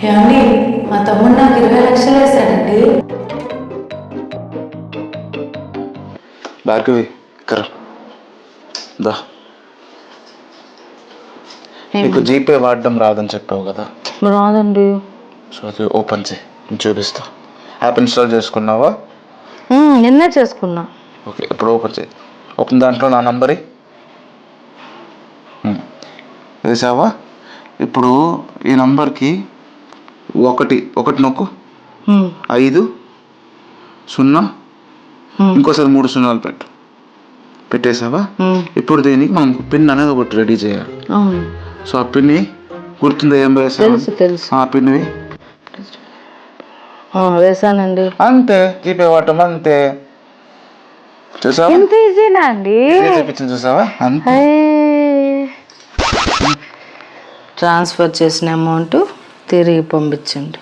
ఏమండి మా తమ్ముడు నాకు 20 లక్షలు వేశాడండి. భార్గవి కర దా నీకు జీపే వాడడం రాదని చెప్పావు కదా. రాదండి. సో అది ఓపెన్ చేయి, చూపిస్తా. యాప్ ఇన్స్టాల్ చేసుకున్నావా? నిన్నే చేసుకున్నా. ఓకే, ఇప్పుడు ఓపెన్ చేయి. ఓపెన్ దాంట్లో నా నంబర్ వేసావా? ఇప్పుడు ఈ నంబర్కి ఒకటి నొక్కు. 5 0 ఇంకోసారి 3 సున్నాలు పెట్టేసావా? ఇప్పుడు దీనికి మనం పిన్ అనేది ఒకటి రెడీ చేయాలి. సో ఆ పిన్ని గుర్తుందా? ఏం వేసావు? తెలుసు. ఆ పిన్వి వేసానండి. అంతే, జీపే వాడటం అంతే. చూసావా? ఎంత ఈజీనా అండి? చూసావా? అంతే. ట్రాన్స్ఫర్ చేసిన అమౌంట్ తిరిగి పంపించండి.